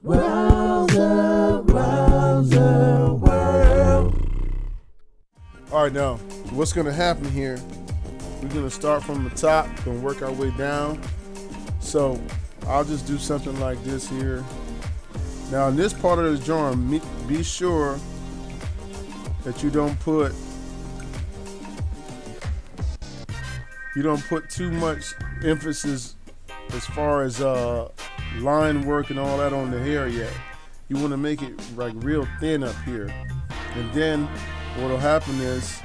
Rowserworld. All right, now what's gonna happen here? We're gonna start from the top, gonna work our way down. So I'll just do something like this here. Now in this part of the drawing, be sure that you don't put too much emphasis as far as line work and all that on the hair yet. You want to make it like real thin up here, and then what'll happen is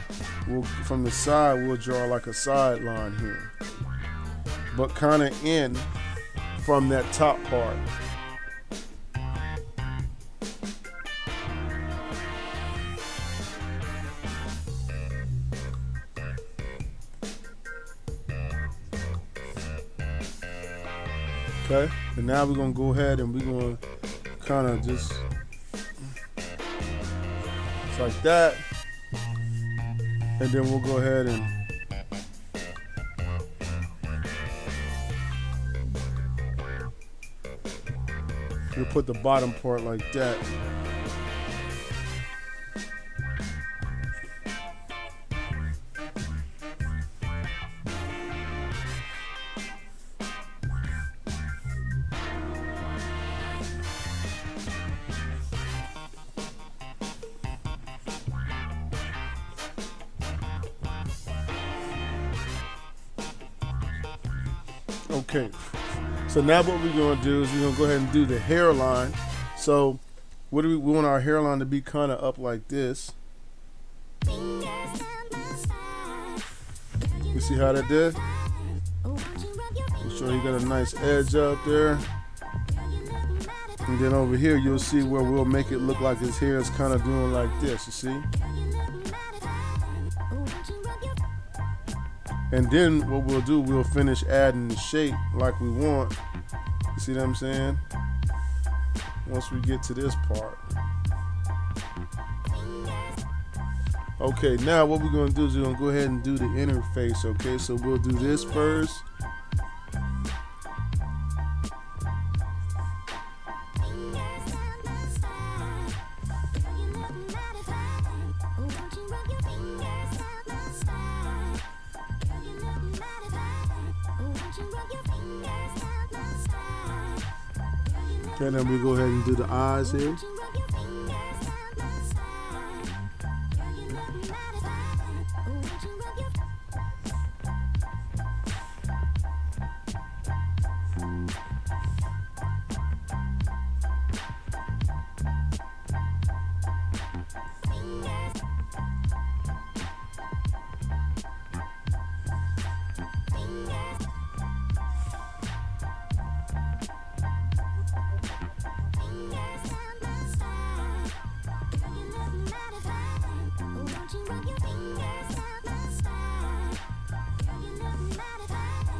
from the side we'll draw like a side line here, but kind of in from that top part. Okay, and now we're gonna go ahead and we're gonna kind of just like that, and then we'll go ahead and we'll put the bottom part like that. Okay, so now what we're going to do is we're going to go ahead and do the hairline. So what do we want our hairline to be? Kind of up like this. You see how that did? Make sure you got a nice edge up there. And then over here you'll see where we'll make it look like his hair is kind of doing like this, you see? And then what we'll do, we'll finish adding the shape like we want. You see what I'm saying? Once we get to this part. Okay, now what we're gonna do is we're gonna go ahead and do the inner face, okay? So we'll do this first. Okay, then we go ahead and do the eyes here.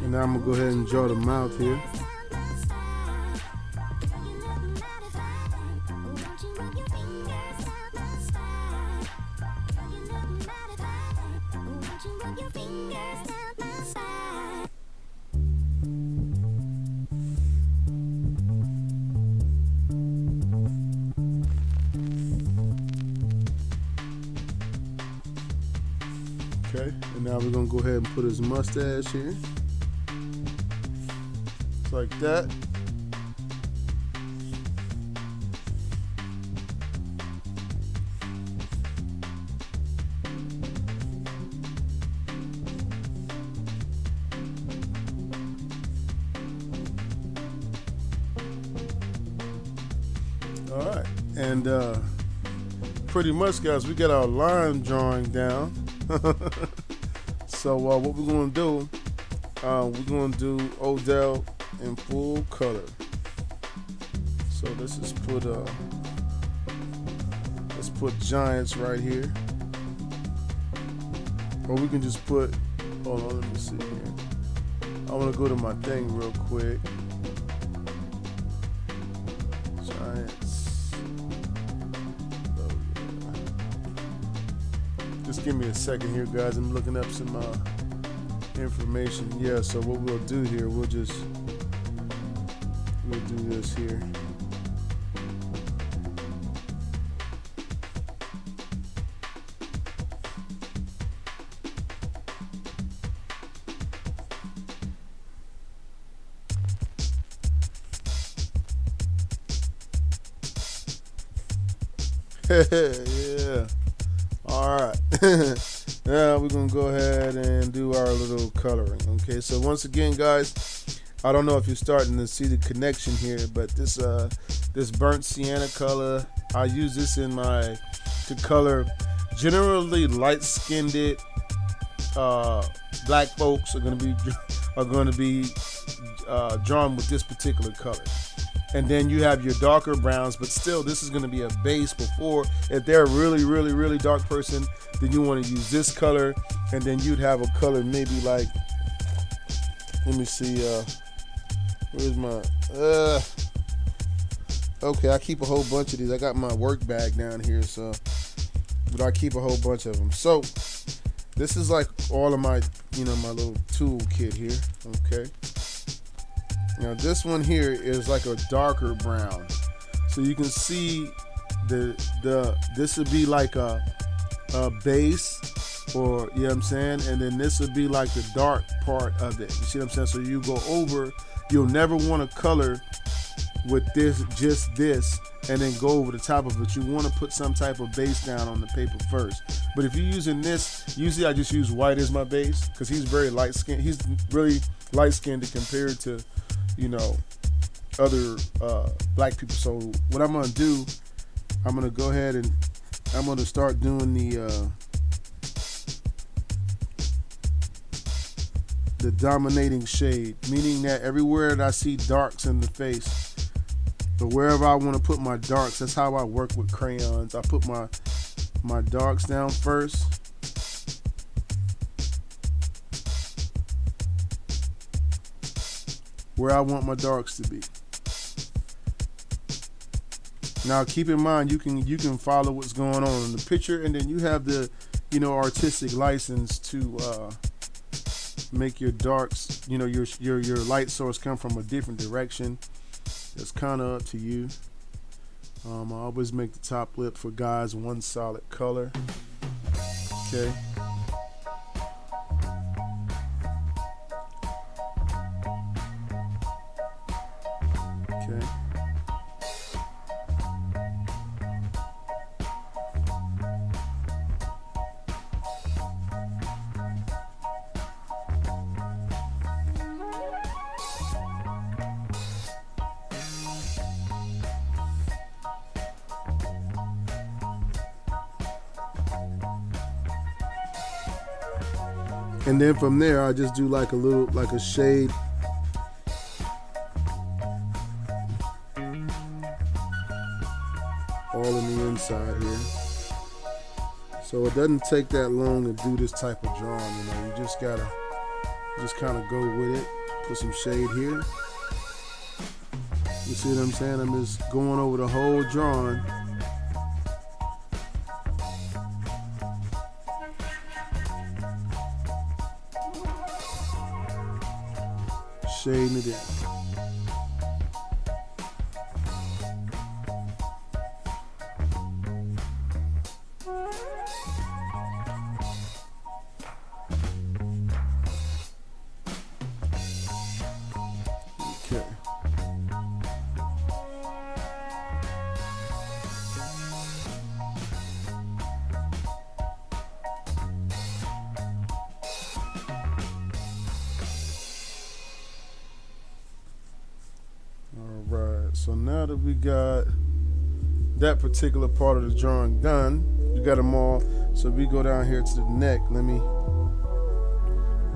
And now I'm gonna go ahead and draw the mouth here. Okay, and now we're gonna go ahead and put his mustache here. Like that. All right, and pretty much, guys, we got our line drawing down. So what we're gonna do, we're gonna do Odell in full color. So let's just put Giants right here, or we can just put, hold on, let me see here. I want to go to my thing real quick. Giants. Oh, yeah. Just give me a second here, guys. I'm looking up some information. Yeah, so what we'll do here, we'll do this here. Yeah. All right. Now we're gonna go ahead and do our little coloring. Okay. So once again, guys, I don't know if you're starting to see the connection here, but this burnt sienna color, I use this in my to color generally light-skinned black folks are going to be drawn with this particular color. And then you have your darker browns, but still this is going to be a base before. If they're a really, really, really dark person, then you want to use this color, and then you'd have a color maybe like, let me see, where's my, okay, I keep a whole bunch of these. I got my work bag down here, so, but I keep a whole bunch of them. So this is like all of my, my little tool kit here, okay? Now this one here is like a darker brown. So you can see this would be like a base, or you know what I'm saying? And then this would be like the dark part of it. You see what I'm saying? So you go over, you'll never want to color with just this, and then go over the top of it. You want to put some type of base down on the paper first. But if you're using this, usually I just use white as my base, because he's very light skinned. He's really light skinned compared to, other black people. So what I'm gonna do, I'm gonna go ahead and I'm gonna start doing the dominating shade, meaning that everywhere that I see darks in the face, or wherever I want to put my darks, that's how I work with crayons. I put my darks down first. Where I want my darks to be. Now keep in mind, you can follow what's going on in the picture, and then you have the artistic license to make your darks, your light source come from a different direction. It's kind of up to you. I always make the top lip for guys one solid color. Okay. Okay. And then from there, I just do like a shade. All in the inside here. So it doesn't take that long to do this type of drawing, you just gotta kind of go with it. Put some shade here. You see what I'm saying? I'm just going over the whole drawing. Shading it in. Okay. Alright, so now that we got that particular part of the drawing done, we got them all. So we go down here to the neck.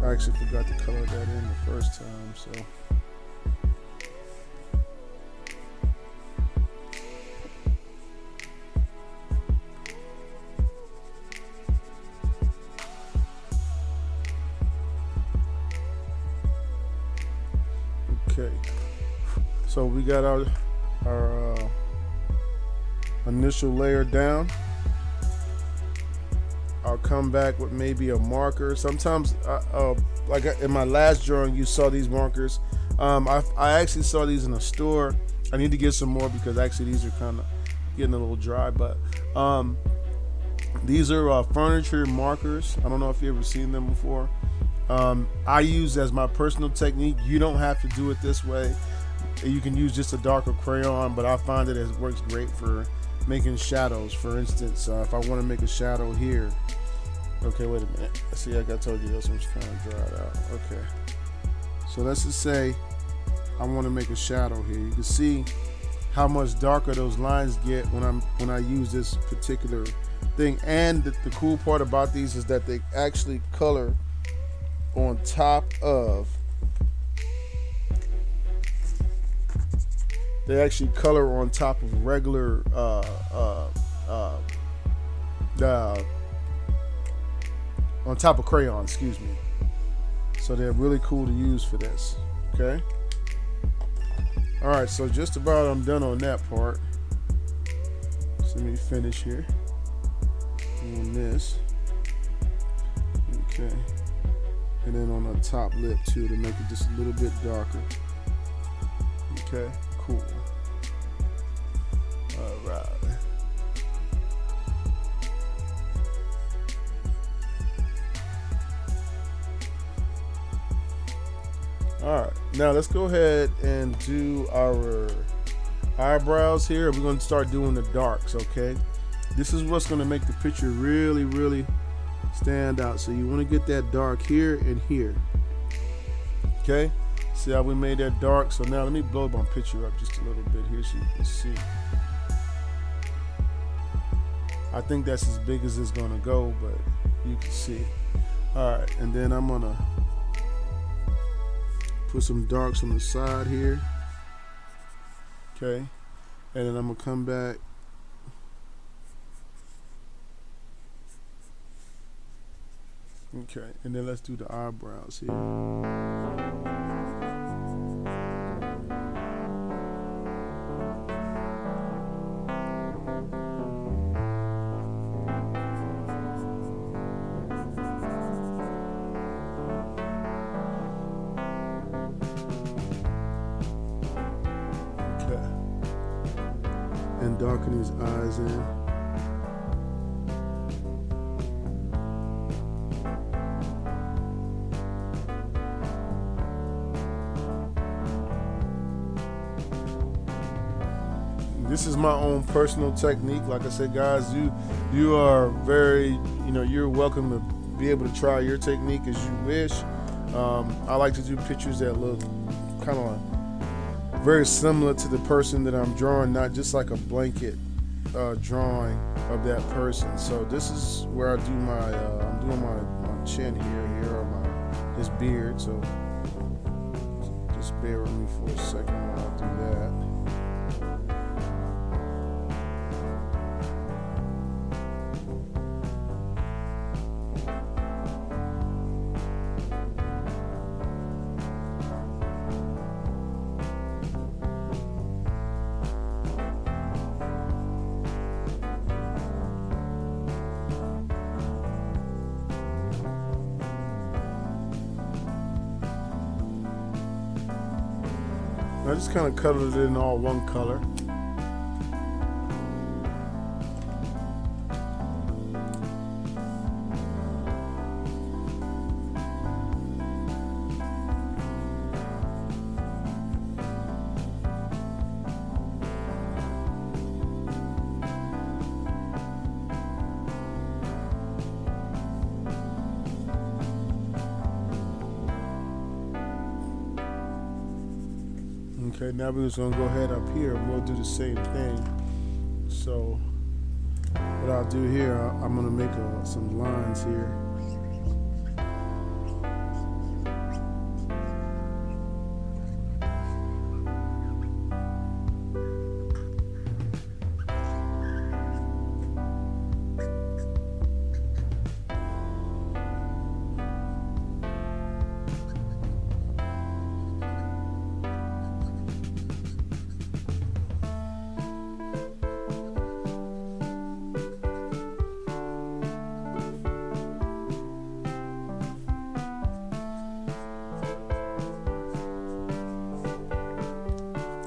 I actually forgot to color that in the first time, so. Okay. So we got our initial layer down. I'll come back with maybe a marker. Sometimes, like in my last drawing, you saw these markers. I actually saw these in a store. I need to get some more because actually these are kind of getting a little dry. But these are furniture markers. I don't know if you've ever seen them before. I use as my personal technique. You don't have to do it this way. You can use just a darker crayon, but I find that it works great for making shadows. For instance, if I want to make a shadow here. Okay, wait a minute. See, like I told you, this one's kind of dried out. Okay. So let's just say I want to make a shadow here. You can see how much darker those lines get when I use this particular thing. And the cool part about these is that they actually color on top of. They actually color on top of regular on top of crayon, excuse me. So they're really cool to use for this. Okay. All right, so just about I'm done on that part. So let me finish here on this. Okay. And then on the top lip too, to make it just a little bit darker. Okay, cool. All right. All right, now let's go ahead and do our eyebrows here. We're going to start doing the darks, okay? This is what's going to make the picture really, really stand out. So you want to get that dark here and here, okay? See how we made that dark? So now let me blow my picture up just a little bit here so you can see. I think that's as big as it's going to go, but you can see. All right, and then I'm going to put some darks on the side here. Okay. And then I'm going to come back. Okay. And then let's do the eyebrows here. And darken his eyes in. This is my own personal technique. Like I said, guys, you are very, you're welcome to be able to try your technique as you wish. I like to do pictures that look kind of very similar to the person that I'm drawing, not just like a blanket drawing of that person. So this is where I do I'm doing my chin here or his beard. So just bear with me for a second while I do that. I just kind of colored it in all one color. Okay, now we're just gonna go ahead up here and we'll do the same thing. So what I'll do here, I'm gonna make some lines here.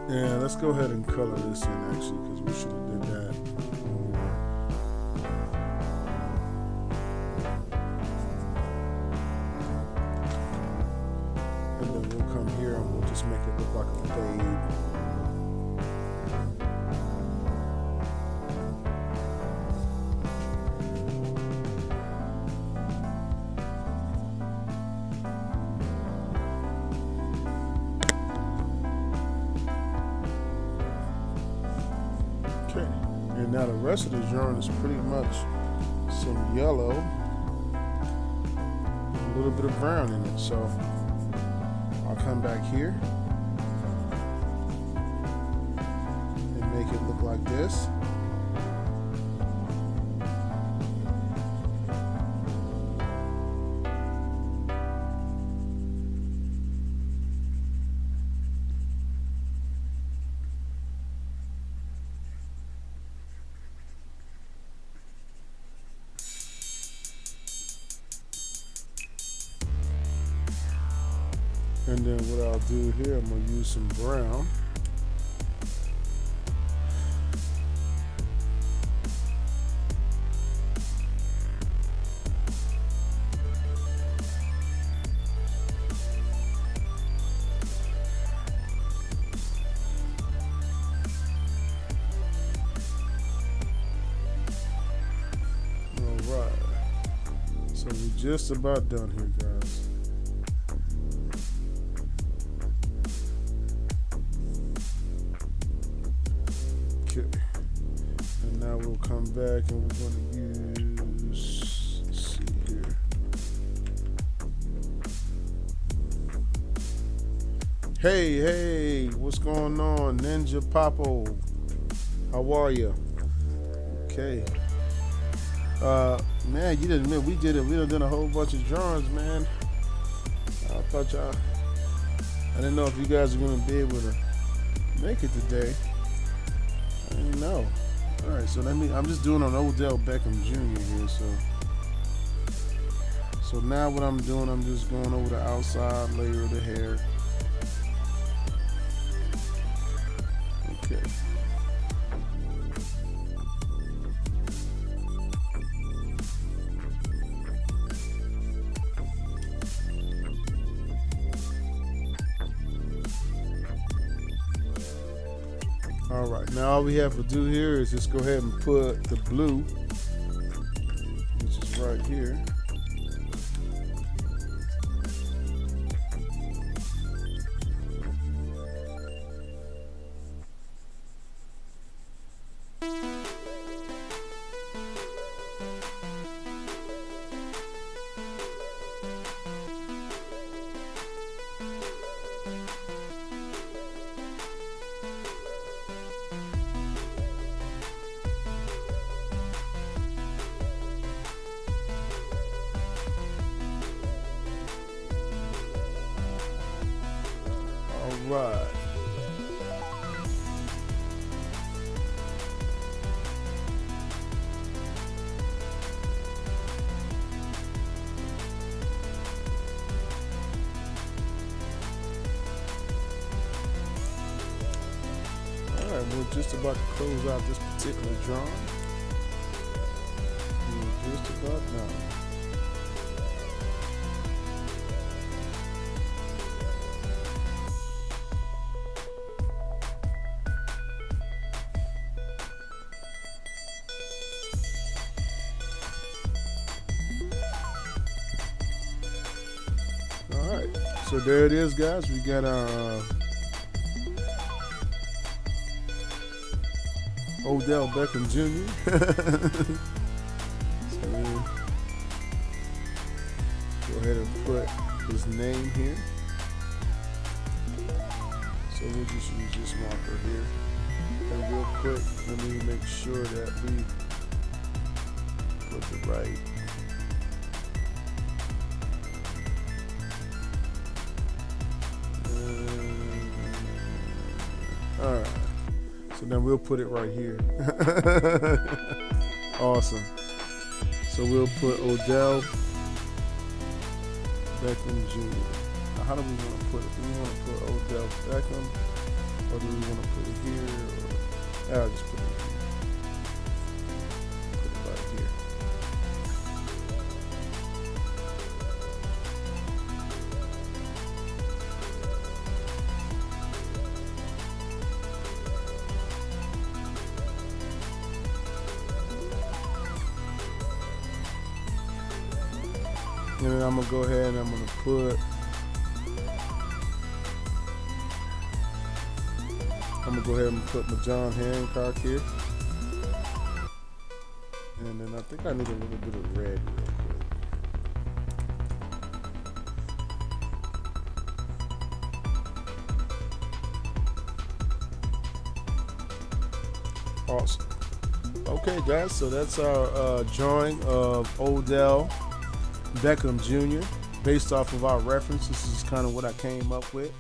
Yeah, let's go ahead and color this in actually, because we should have did that. And then we'll come here and we'll just make it look like a fade. Okay, and now the rest of the drawing is pretty much some yellow, a little bit of brown in it. So I'll come back here and make it look like this. And then what I'll do here, I'm going to use some brown. All right. So we're just about done here, guys. Okay, and now we'll come back and we're going to use, let's see here. Hey, what's going on, Ninja Papo? How are you? Okay. Man, you didn't admit we did it. We done a whole bunch of drawings, man. I thought y'all, I didn't know if you guys were gonna be able to make it today. I didn't know. All right, so I'm just doing an Odell Beckham Jr. here. So now what I'm doing, I'm just going over the outside layer of the hair. Okay. All right, now all we have to do here is just go ahead and put the blue, which is right here. All right. We're just about to close out this particular drawing. We're just about done. All right, so there it is, guys. We got our Odell Beckham Jr. So go ahead and put his name here. So we'll just use this marker here. And real quick, let me make sure that we put the right. All right. So then we'll put it right here. Awesome. So we'll put Odell Beckham Jr. Now how do we want to put it? Do we want to put Odell Beckham, or do we want to put it here? Or I'll just put it here. Put it right here. And then I'm gonna go ahead and I'm gonna put, my John Hancock here. And then I think I need a little bit of red real quick. Awesome. Okay, guys, so that's our drawing of Odell Beckham Jr. Based off of our reference. This is kind of what I came up with.